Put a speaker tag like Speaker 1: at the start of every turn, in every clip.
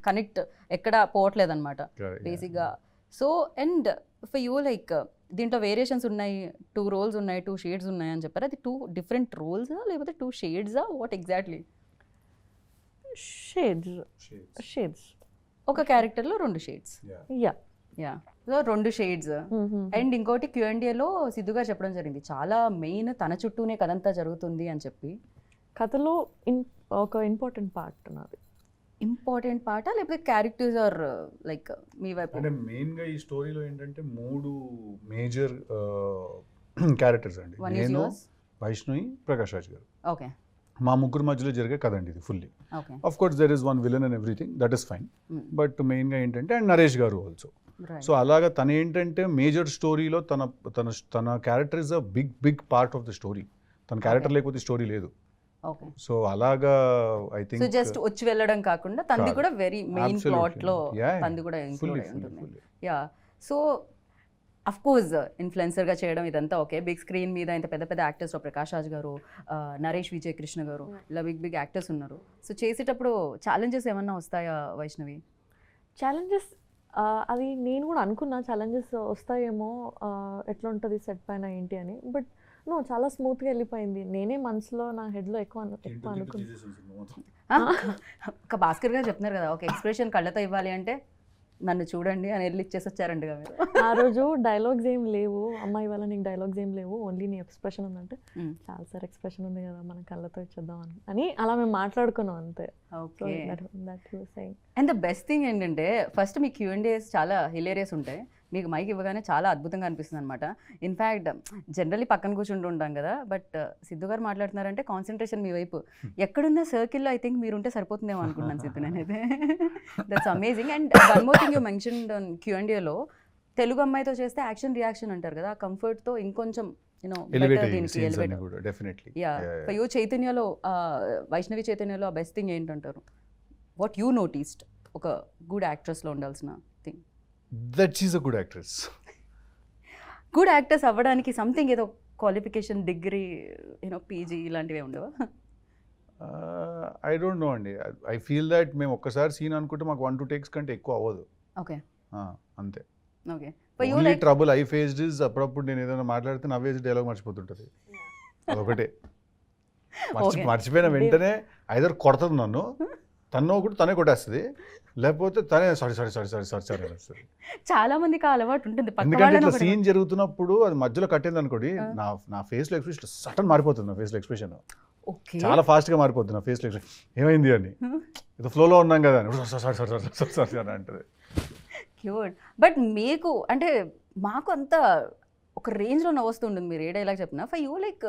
Speaker 1: Connect ఎక్కడ పోవట్లేదు అనమాట బేసిక్గా. So and for you like దీంట్లో వేరియేషన్స్ ఉన్నాయి, 2 roles ఉన్నాయి, 2 shades ఉన్నాయి అని చెప్పారు. అది 2 different roles లేకపోతే 2 shades వాట్ ఎగ్జాక్ట్లీ?
Speaker 2: షేడ్స్
Speaker 1: ఒక క్యారెక్టర్లో 2 shades.
Speaker 2: Yeah
Speaker 1: so 2 shades. And ఇంకోటి Q&Aలో సిద్ధు గారు చెప్పడం జరిగింది, చాలా మెయిన్ తన చుట్టూనే కథంతా జరుగుతుంది అని చెప్పి.
Speaker 2: కథలో ఒక ఇంపార్టెంట్ పార్ట్ నాది.
Speaker 1: ఇంపార్టెంట్ పార్టా లేకపోతే క్యారెక్టర్స్ ఆర్ లైక్ మీ వైపు?
Speaker 3: అంటే మెయిన్గా ఈ స్టోరీలో ఏంటంటే 3 మేజర్ క్యారెక్టర్స్ అండి.
Speaker 1: One is
Speaker 3: నేను,
Speaker 1: yours.
Speaker 3: వైష్ణవి, ప్రకాష్ రాజ్ గారు.
Speaker 1: ఓకే
Speaker 3: మా ముగ్గురు మధ్యలో జరిగే కథ అండి ఇది fully.
Speaker 1: Okay
Speaker 3: of course there is one villain and everything, that is fine. But మెయిన్గా ఏంటంటే అండ్ నరేష్ గారు ఆల్సో. సో అలాగా తన ఏంటంటే మేజర్ స్టోరీలో తన తన తన character is a big part of the story. తన క్యారెక్టర్ లేకపోతే స్టోరీ లేదు.
Speaker 1: ఓకే
Speaker 3: సో అలాగా ఐ థింక్
Speaker 1: సో జస్ట్ వచ్చి వెళ్ళడం కాకుండా తంది కూడా వెరీ మెయిన్ ప్లాట్ లో తంది కూడా ఇంక్లూడ్ అయి ఉంటుంది. Yeah so of course influencer గా చేయడం ఇదంతా ఓకే, బిగ్ స్క్రీన్ మీద ఇంత పెద్ద పెద్ద యాక్టర్స్, ప్రకాష్ రాజ్ గారు, నరేష్ విజయ్ కృష్ణ గారు, ఇలా బిగ్ యాక్టర్స్ ఉన్నారు. సో చేసేటప్పుడు ఛాలెంజెస్ ఏమన్నా వస్తాయా వైష్ణవి?
Speaker 2: ఛాలెంజెస్ అది నేను కూడా అనుకున్నా, ఛాలెంజెస్ వస్తాయేమో, ఎట్లా ఉంటుంది సెట్ పైన ఏంటి అని. బట్ నో, చాలా స్మూత్గా వెళ్ళిపోయింది. నేనే మనసులో నా హెడ్లో ఎక్కువ అనుకున్నా.
Speaker 1: ఒక భాస్కర్ గారు చెప్తున్నారు కదా, ఒక ఎక్స్ప్రెషన్ కళ్ళతో ఇవ్వాలి అంటే నన్ను చూడండి అని వెళ్ళి ఇచ్చేసి వచ్చారండి మీరు.
Speaker 2: ఆ రోజు డైలాగ్స్ ఏం లేవు, అమ్మాయి వల్ల నీకు డైలాగ్స్ ఏం లేవు, ఓన్లీ నీ ఎక్స్ప్రెషన్ ఉందంటే చాలా సార్ ఎక్స్ప్రెషన్ ఉంది కదా మనం కళ్ళతో ఇచ్చేద్దాం అని అలా మేము మాట్లాడుకున్నాం అంతే.
Speaker 1: Okay
Speaker 2: saying.
Speaker 1: And the best thing ఏంటంటే ఫస్ట్ మీ Q&As చాలా హిలేరియస్ ఉంటాయి, మీకు మైక్ ఇవ్వగానే చాలా అద్భుతంగా అనిపిస్తుంది అనమాట. ఇన్ఫ్యాక్ట్ జనరల్లీ పక్కన కూర్చుంటూ ఉంటాం కదా, బట్ సిద్ధు గారు మాట్లాడుతున్నారంటే కాన్సన్ట్రేషన్ మీ వైపు. ఎక్కడున్న సర్కిల్లో ఐ థింక్ మీరు ఉంటే సరిపోతుందేమో అనుకున్నాను సిద్ధు నేనైతే. That's amazing. And one more thing you mentioned on Q&Aలో తెలుగు అమ్మాయితో చేస్తే యాక్షన్ రియాక్షన్ అంటారు కదా, కంఫర్ట్తో ఇంకొంచెం చైతన్యలో వైష్ణవి చైతన్యలో ఆ బెస్ట్ థింగ్ ఏంటంటారు? వాట్ యూ నోటీస్డ్ ఒక గుడ్ యాక్ట్రెస్లో ఉండాల్సిన thing?
Speaker 3: That she's a good actress.
Speaker 1: Good actors అవ్వడానికి సంథింగ్ ఏదో క్వాలిఫికేషన్, డిగ్రీ, పీజీ ఇలాంటివి ఉండవా?
Speaker 3: ఐ డోంట్ నో అండి. ఐ ఫీల్ దట్ మేము ఒక్కసారి సీన్ అనుకుంటే మాకు 1-2 takes కంటే ఎక్కువ అవ్వదు.
Speaker 1: ఓకే
Speaker 3: అంతే.
Speaker 1: Okay
Speaker 3: only trouble I faced is అప్పుడప్పుడు నేను ఏదైనా మాట్లాడితే నవ్వేసి డైలాగ్ మర్చిపోతుంటుంది. అదొకటే. మర్చిపోయిన వెంటనే ఐదర్ కొడుతుంది నన్ను, తను ఒకటి తనే కొట్టేస్తుంది, లేకపోతే తనే సారీ అనేస్తుంది.
Speaker 1: చాలా మందికి ఆ అలవాటు ఉంటుంది.
Speaker 3: ఎందుకంటే ఇట్లా సీన్ జరుగుతున్నప్పుడు అది మధ్యలో కట్టింది అనుకోండి, నా ఫేస్ లో ఎక్స్ప్రెషన్ సడన్ మారిపోతుంది. నా ఫేస్ లో ఎక్స్ప్రెషన్ చాలా ఫాస్ట్ గా మారిపోతుంది. నా ఫేస్ లో ఎక్స్ప్రెషన్ ఏమైంది అని, ఏదో ఫ్లోలో ఉన్నాం కదా అని సారీ అని అంటది.
Speaker 1: క్యూట్. బట్ మీకు అంటే మాకు అంత ఒక రేంజ్ లో నవ్వుతుంటుంది మీరు ఏ డైలాగ్ చెప్పినా. ఫర్ యూ లైక్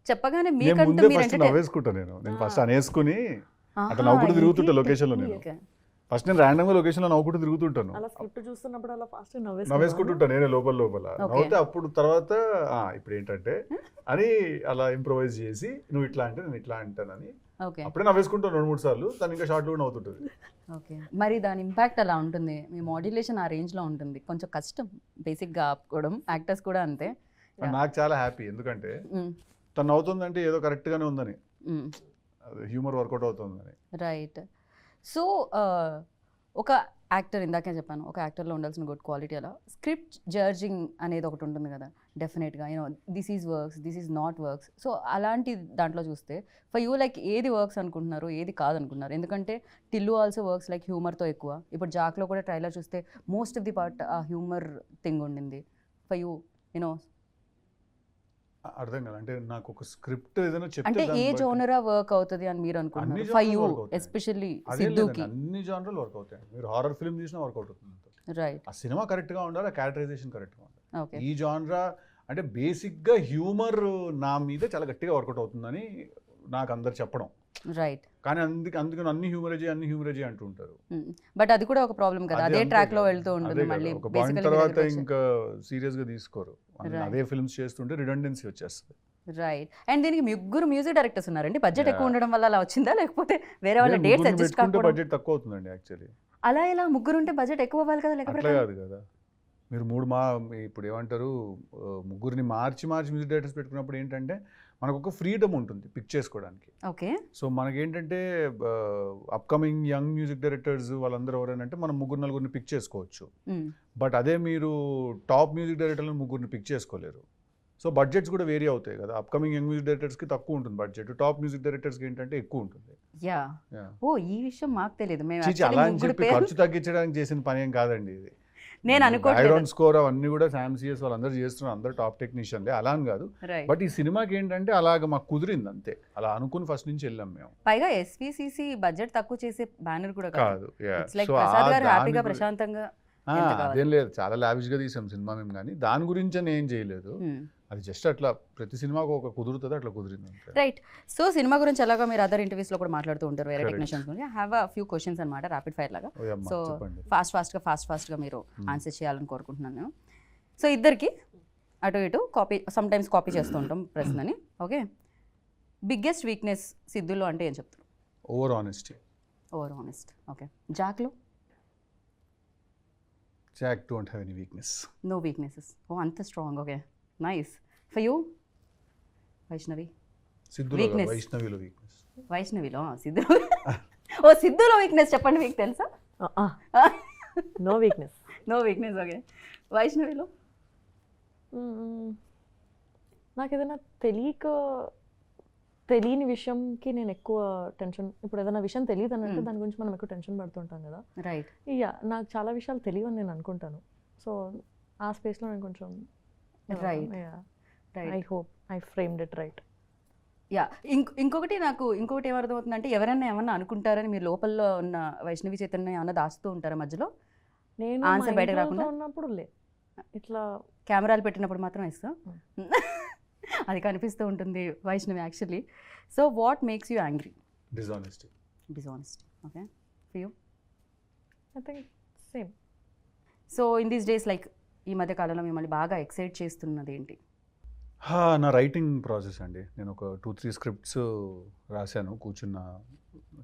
Speaker 1: చెప్పగానే మీకంటూ
Speaker 3: నవ్వేసుకుంటాను. నేను ఫస్ట్ అనేసుకుని అట్లా నవ్వుకుంటూ తిరుగుతుంటా లొకేషన్ లో. నేను ఫస్ట్ నేను ర్యాండమ్ గా లొకేషన్ లో నవ్వుకుంటూ తిరుగుతుంటాను, నవ్వేసుకుంటుంటాను నేనే లోపల నవ్వుతే. అప్పుడు తర్వాత ఇప్పుడు ఏంటంటే అని అలా ఇంప్రొవైజ్ చేసి నువ్వు ఇట్లా అంటే నేను ఇట్లా అంటానని అప్పుడే నవ్వేసుకుంటాను 2-3 సార్లు. తను ఇంకా షార్ట్ లో నవ్వుతుంటుంది.
Speaker 1: ఓకే, మరి దాని ఇంపాక్ట్ అలా ఉంటుంది. మీ మాడ్యులేషన్ ఆ రేంజ్ లో ఉంటుంది, కొంచెం కష్టం బేసిక్ గా ఆపుకోవడం. యాక్టర్స్ కూడా అంతే.
Speaker 3: నాకు చాలా హ్యాపీ, ఎందుకంటే తను నవ్వుతుందంటే ఏదో కరెక్ట్ గానే ఉందని, హ్యూమర్ వర్కౌట్ అవుతుందని.
Speaker 1: రైట్. సో ఒక యాక్టర్, ఇందాకే చెప్పాను, ఒక యాక్టర్లో ఉండాల్సిన గుడ్ క్వాలిటీ అలా స్క్రిప్ట్ జడ్జింగ్ అనేది ఒకటి ఉంటుంది కదా డెఫినెట్గా. This is works, this is not works. So అలాంటి దాంట్లో చూస్తే ఫర్ యూ లైక్ ఏది వర్క్స్ అనుకుంటున్నారు, ఏది కాదనుకుంటున్నారు? ఎందుకంటే టిల్లు ఆల్సో వర్క్స్ లైక్ హ్యూమర్తో ఎక్కువ. ఇప్పుడు జాక్లో కూడా ట్రైలర్ చూస్తే మోస్ట్ ఆఫ్ ది పార్ట్ ఆ హ్యూమర్ థింగ్ ఉండింది. ఫర్ యూ
Speaker 3: అర్థం కాదు అంటే నాకు ఒక స్క్రిప్ట్ ఏదైనా చెప్తే
Speaker 1: అంటే ఏ జోనరా వర్క్ అవుతుంది అని మీరు అనుకుంటున్నారు? ఫర్ యూ ఎస్పెషల్లీ సిద్ధుకి
Speaker 3: అన్ని జోనర్లు వర్క్ అవుతాయి. మీరు హారర్ ఫిల్మ్ చూసినా వర్క్ అవుతుంది.
Speaker 1: రైట్.
Speaker 3: ఆ సినిమా కరెక్ట్ గా ఉండాలి, ఆ క్యారెక్టరైజేషన్ కరెక్ట్ గా ఉండాలి.
Speaker 1: ఓకే.
Speaker 3: ఈ జానరా అంటే బేసిక్ గా హ్యూమర్ నా మీద చాలా గట్టిగా వర్కౌట్ అవుతుందని నాకు అందరు చెప్పడం.
Speaker 1: రైట్.
Speaker 3: కానీ అందుకని అన్ని హ్యూమరేజీ అంటూ ఉంటారు.
Speaker 1: బట్ అది కూడా ఒక ప్రాబ్లం కదా, అదే ట్రాక్ లో వెళ్తూ ఉంటుంది. మళ్ళీ
Speaker 3: ఒక పాయింట్ తర్వాత ఇంకా సీరియస్ గా తీసుకోరు, అదే ఫిల్మ్స్ చేస్తుంటే రిడెండెన్సీ వచ్చేస్తుంది.
Speaker 1: రైట్. అండ్ దీనికి ముగ్గురు మ్యూజిక్ డైరెక్టర్స్ ఉన్నారండి. బడ్జెట్ ఎక్కువ ఉండడం వల్ల అలా వచ్చిందా, లేకపోతే వేరే వాళ్ళ డేట్స్ అడ్జస్ట్ కాకపోవడం?
Speaker 3: బడ్జెట్ తక్కువ అవుతుందండి యాక్చువల్లీ.
Speaker 1: అలా ఇలా ముగ్గురు ఉంటే బడ్జెట్ ఎక్కువ అవ్వాలి కదా, లేకపోతే
Speaker 3: కాదు కదా. మీరు ఇప్పుడు ఏమంటారు ముగ్గురిని మార్చి మ్యూజిక్ డైరెక్టర్స్ పెట్టుకున్నప్పుడు ఏంటంటే మనకు ఒక ఫ్రీడమ్ ఉంటుంది పిక్ చేసుకోవడానికి.
Speaker 1: ఓకే.
Speaker 3: సో మనకేంటంటే అప్కమింగ్ యంగ్ మ్యూజిక్ డైరెక్టర్స్ వాళ్ళందరూ ఎవరైనా మనం ముగ్గురిని పిక్ చేసుకోవచ్చు. బట్ అదే మీరు టాప్ మ్యూజిక్ డైరెక్టర్లను ముగ్గురిని పిక్ చేసుకోలేరు. సో బడ్జెట్స్ కూడా వేరీ అవుతాయి కదా. అప్కమింగ్ యంగ్ మ్యూజిక్ డైరెక్టర్స్కి తక్కువ ఉంటుంది బడ్జెట్, టాప్ మ్యూజిక్ డైరెక్టర్స్కి ఏంటంటే ఎక్కువ ఉంటుంది.
Speaker 1: యా. ఓ ఈ విషయం మాకు తెలియదు. మేము
Speaker 3: చీచి అలా అని చెప్పి ఖర్చు తగ్గించడానికి చేసిన పని ఏం కాదండి ఇది.
Speaker 1: నేను అనుకోవట్లేదు.
Speaker 3: బ్యాక్గ్రౌండ్ స్కోర్ అవన్నీ కూడా శామ్సియస్ వాళ్ళందరూ చేస్తున్నారు, అందరూ టాప్ టెక్నీషియన్లే, అలా అని కాదు. బట్ ఈ సినిమాకి ఏంటంటే అలాగ మాకు కుదిరింది అంతే, అలా అనుకుని ఫస్ట్ నుంచి వెళ్ళాం మేము.
Speaker 1: పైగా ఎస్విసిసి బడ్జెట్ తక్కువ చేసే బ్యానర్ కూడా
Speaker 3: కాదు.
Speaker 1: ఇట్స్ లైక్ ప్రసాద్ గారు హ్యాపీగా ప్రశాంతంగా
Speaker 3: అదేం లేదు, చాలా లావిష్ గా తీసాం సినిమా మేము, కానీ దాని గురించి అని ఏం చేయలేదు. అది జస్ట్ అట్లా ప్రతి సినిమాకు ఒక కుదురుతుంది, అట్లా కుదిరింది.
Speaker 1: రైట్. సో సినిమా గురించి ఎలాగో మీరు అదర్ ఇంటర్వ్యూస్ లో కూడా మాట్లాడుతూ ఉంటారు వేరే టెక్నీషియన్స్ గురించి. హ్యావ్ అ ఫ్యూ క్వశ్చన్స్ అనమాట, ర్యాపిడ్ ఫైర్ లాగా. సో ఫాస్ట్ గా మీరు ఆన్సర్ చేయాలని కోరుకుంటున్నాను నేను. సో ఇద్దరికి అటు ఇటు కాపీ, సమ్ టైమ్స్ కాపీ చేస్తూ ఉంటాం ప్రశ్నని. ఓకే. బిగ్గెస్ట్ వీక్నెస్ సిద్ధులో అంటే ఏం చెప్తారు?
Speaker 3: Over honest. ఓకే. జాక్లో?
Speaker 1: Jack don't have any weakness. No weaknesses. Oh, anta strong. Okay. Nice. For you? Vaishnavi?
Speaker 3: Siddhulo Vaishnaviలో weakness.
Speaker 1: Vaishnaviలో Siddhulo. Oh, Siddhuలో weakness చెప్పండి మీకు తెలుసా?
Speaker 2: No weakness.
Speaker 1: No weakness. Okay. Vaishnaviలో?
Speaker 2: నాకు ఏదైనా తెలియని విషయంకి నేను ఎక్కువ టెన్షన్, ఇప్పుడు ఏదైనా విషయం తెలియదు అని అంటే దాని గురించి మనం ఎక్కువ టెన్షన్ పడుతుంటాం కదా.
Speaker 1: రైట్.
Speaker 2: ఇక నాకు చాలా విషయాలు తెలియని నేను అనుకుంటాను. సో ఆ స్పేస్లో నేను కొంచెం I hope I framed it right.
Speaker 1: Yeah. ఇంకొకటి ఏమర్థమవుతుందంటే ఎవరైనా ఏమన్నా అనుకుంటారని మీరు లోపల ఉన్న వైష్ణవి చైతన్య ఏమన్నా దాస్తూ ఉంటారా మధ్యలో?
Speaker 2: నేను
Speaker 1: ఆన్సర్ బయటకు రాకుండా
Speaker 2: ఉన్నప్పుడు ఇట్లా
Speaker 1: కెమెరాలు పెట్టినప్పుడు మాత్రం ఇస్తా. అది కనిపిస్తూ ఉంటుంది Vaishnavi actually. So what makes you angry?
Speaker 3: Dishonesty.
Speaker 1: Okay. For you?
Speaker 2: I think same.
Speaker 1: So in these days like ఈ మధ్య కాలంలో మిమ్మల్ని బాగా ఎక్సైట్ చేస్తున్నది ఏంటి?
Speaker 3: నా రైటింగ్ ప్రాసెస్ అండి. నేను ఒక 2-3 స్క్రిప్ట్స్ రాశాను కూర్చున్న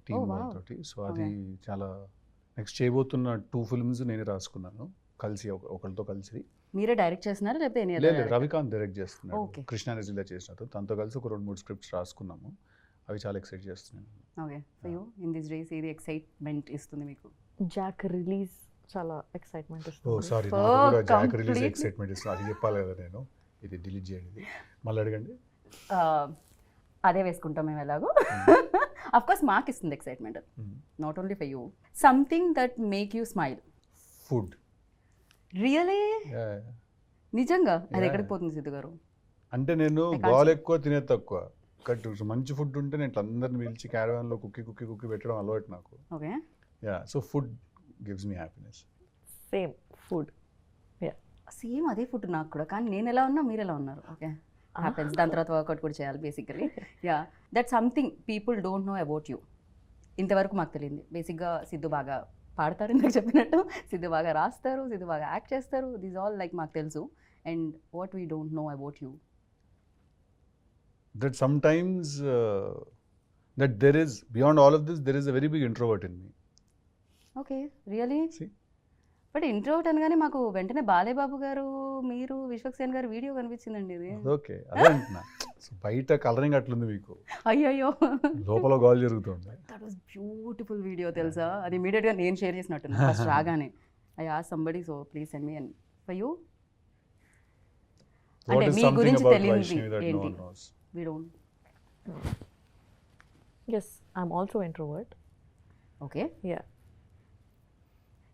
Speaker 3: టీమ్ వాళ్ళతోటి. సో అది చాలా నెక్స్ట్ చేయబోతున్న 2 ఫిల్మ్స్ నేనే రాసుకున్నాను కలిసి, ఒకరితో కలిసి.
Speaker 1: మీరే డైరెక్ట్ చేస్తున్నారా లేకపోతే
Speaker 3: లేదు, రవికాంత్ డైరెక్ట్ చేస్తున్నాడు, కృష్ణానజిల్లా చేసినట్టు. తనతో కలిసి ఒక 2-3 స్క్రిప్ట్స్ రాసుకున్నాము. అవి చాలా ఎక్సైట్ చేస్తున్నాను.
Speaker 1: Okay. For you in this days ఏది ఎక్సైట్మెంట్ ఇస్తుంది మీకు?
Speaker 2: జాక్ రిలీజ్ చాలా ఎక్సైట్మెంట్ ఇస్తుంది.
Speaker 3: ఓ సారీ, నాకు కూడా జాక్ రిలీజ్ ఎక్సైట్మెంట్ ఇస్తుంది. అది చెప్పాలి కదా నేను, ఇది డిలీట్ చేయండి, మళ్ళీ అడగండి.
Speaker 1: అదే వేసుకుంటాం మేము ఎలాగో. అఫ్ కోర్స్ మాకు ఇస్తుంది excitement, not only for you. Something that make you smile?
Speaker 3: Food.
Speaker 1: Really? నిజంగా? అది ఎక్కడికి పోతుంది సిద్ధు గారు?
Speaker 3: అంటే నేను గోల్ ఎక్కువ తినే తక్కువ, మంచి ఫుడ్ ఉంటే నేను అందరిని పిలిచి క్యారవాన్లో కుక్కి పెట్టడం అలవాటు నాకు.
Speaker 1: Okay.
Speaker 3: Yeah. So food gives me happiness.
Speaker 2: Same food.
Speaker 1: Same అదే ఫుడ్ నాకు కూడా, కానీ నేను ఎలా ఉన్నా మీరు ఎలా ఉన్నారు. ఓకే. హ్యాపెన్స్. దాని తర్వాత వర్కౌట్ కూడా చేయాలి basically. Yeah. That something people don't know about you. ఇంతవరకు మాకు తెలియదు. బేసిక్గా సిద్ధు బాగా పాడతారు, ఇందాక చెప్పినట్టు. సిద్ధు బాగా రాస్తారు, సిద్ధు బాగా యాక్ట్ చేస్తారు. దిస్ ఆల్ లైక్ మాకు తెలుసు. And what we don't know about you?
Speaker 3: That sometimes that there is, beyond all of this, there is a very big introvert in me.
Speaker 1: Okay, really?
Speaker 3: See?
Speaker 1: But introvert అనగానే మాకు వెంటనే బాలేబాబు గారు, మీరు, విశ్వక్సేన్ గారు video కనిపించిందండి. ఇది
Speaker 3: ఓకే, అదే అంటున్నా. బయట కలరింగ్ అట్లుంది మీకు,
Speaker 1: అయ్యో
Speaker 3: లోపల గోల్ జరుగుతుంది.
Speaker 1: దట్ వాస్ బ్యూటిఫుల్ వీడియో తెలుసా? అది ఇమీడియట్గా నేను షేర్ చేసినట్టున్నా ఫస్ట్ రాగానే. I asked somebody, so please send me. And for you? అంటే మీ గురించి తెలియదు ఏంటి? We don't.
Speaker 2: Yes, I'm also introvert.
Speaker 1: Okay.
Speaker 2: Yeah.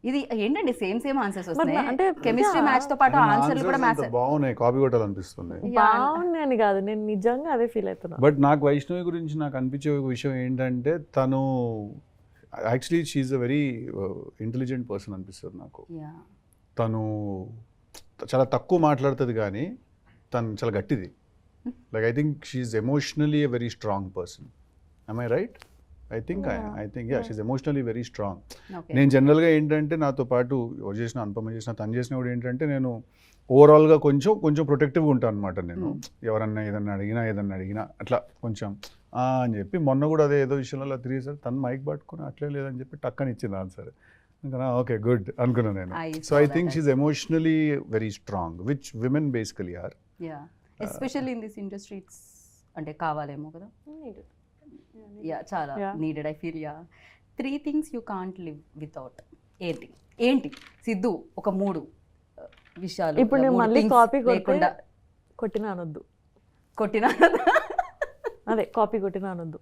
Speaker 1: ఇది ఏంటండి సేమ్ ఆన్సర్స్ వస్తున్నాయి? అంటే కెమిస్ట్రీ మ్యాచ్ తో పాటు ఆన్సర్లు కూడా మ్యాచ్
Speaker 3: బాగున్నాయి, కాపీ కొట్టాలనిపిస్తుంది.
Speaker 2: బాగున్నాయని కాదు, నేను నిజంగా అదే ఫీల్ అవుతున్నా.
Speaker 3: బట్ నాకు వైష్ణవి గురించి నాకు అనిపించే ఒక విషయం ఏంటంటే, తను actually she's a very intelligent person అనిపిస్తుంది నాకు. తను చాలా తక్కువ మాట్లాడుతుంది కానీ తను చాలా గట్టిది. Like I think she's emotionally a very strong person. Am I right? I think yeah, she's emotionally very strong. నేను జనరల్గా ఏంటంటే నాతో పాటు ఎవరు చేసిన, అనుపమ చేసిన, తను చేసిన కూడా ఏంటంటే నేను ఓవరాల్గా కొంచెం ప్రొటెక్టివ్గా ఉంటాను అనమాట. నేను ఎవరన్నా ఏదన్నా అడిగినా అట్లా కొంచెం అని చెప్పి, మొన్న కూడా అదే ఏదో విషయంలో అలా తిరిగేసారు, తను మైక్ పట్టుకుని అట్లే లేదని చెప్పి టక్కని ఇచ్చింది ఆన్సర్. ఓకే గుడ్ అనుకున్నాను నేను.
Speaker 1: I
Speaker 3: so
Speaker 1: saw
Speaker 3: I
Speaker 1: that
Speaker 3: think
Speaker 1: as
Speaker 3: she's emotionally very strong, which women basically are.
Speaker 1: Yeah especially in this industry it's అంటే కావాలేమో కదా. యా చాలా
Speaker 2: Yeah.
Speaker 1: Needed I feel. Yeah 3 things you can't live without. ఏంటి ఏంటి సిద్ధు ఒక 3 విషయాలు
Speaker 2: ఇప్పుడు నేను
Speaker 1: 3
Speaker 2: మళ్ళీ
Speaker 1: things
Speaker 2: కాపీ
Speaker 1: లేకుండా
Speaker 2: కొట్టినా అనొద్దు.
Speaker 1: కొట్టినా
Speaker 2: అదే కాపీ కొట్టినా అనొద్దు.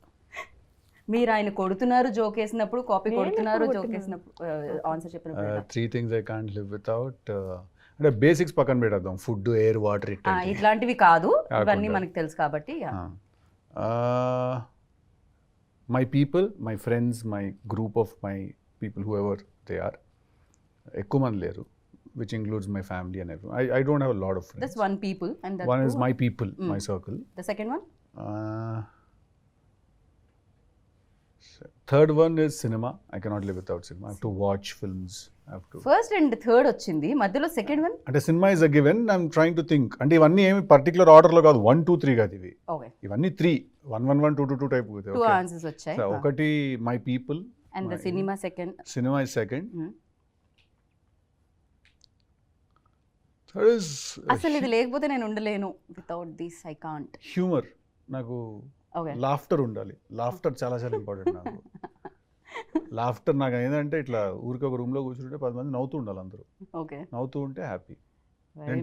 Speaker 1: మీరు ఆయన కొడుతున్నారు జోక్ వేసినప్పుడు, కాపీ
Speaker 2: నేను
Speaker 1: కొడుతున్నారు
Speaker 2: ఎప్పుడు
Speaker 1: జోక్
Speaker 2: కొట్టినాను?
Speaker 1: వేసినప్పుడు, ఆన్సర్ చెప్పినప్పుడు ఎలా?
Speaker 3: 3 things I can't live without. అంటే బేసిక్స్ పక్కన పెట్టేద్దాం, ఫుడ్, ఎయిర్, వాటర్,
Speaker 1: ఇట్లాంటివి కాదు,
Speaker 3: కాకుండా.
Speaker 1: ఇవన్నీ మనకు తెలుసు కాబట్టి.
Speaker 3: My people, my friends, my group of my people who ever they are. ఎక్కువ మంది లేరు, which includes my family and every. I don't have lot of
Speaker 1: that's
Speaker 3: friends.
Speaker 1: One people and that
Speaker 3: One is my people, my circle.
Speaker 1: The second one.
Speaker 3: Third one is cinema. I cannot live without cinema. I have to watch films. I have to.
Speaker 1: First and third వచ్చింది, మధ్యలో second one.
Speaker 3: అంటే cinema is a given. I'm trying to think. అంటే ఇవన్నీ ఏమి particular ఆర్డర్లో కాదు, 1, 2, 3 కాదు ఇవి.
Speaker 1: ఓకే,
Speaker 3: ఇవన్నీ 3, 1, 1, 1, 2, 2, 2 టైప్.
Speaker 1: 2 ఆన్సర్స్ వచ్చాయి.
Speaker 3: ఒకటి my people
Speaker 1: and the cinema second.
Speaker 3: Cinema is second. Third is
Speaker 1: అసలు ఇది లేకపోతే నేను ఉండలేను, without this I can't.
Speaker 3: Humour. నాకు
Speaker 1: ఓకే,
Speaker 3: లాఫ్టర్ ఉండాలి. లాఫ్టర్ చాలా చాలా ఇంపార్టెంట్ నాకు. లాఫ్టర్ నాకు ఏంటంటే ఇట్లా ఊరికి ఒక రూమ్లో కూర్చుంటే 10 మంది నవ్వుతూ ఉండాలి, అందరూ
Speaker 1: ఓకే.
Speaker 3: నవ్వుతూ ఉంటే హ్యాపీ.
Speaker 1: వెరీ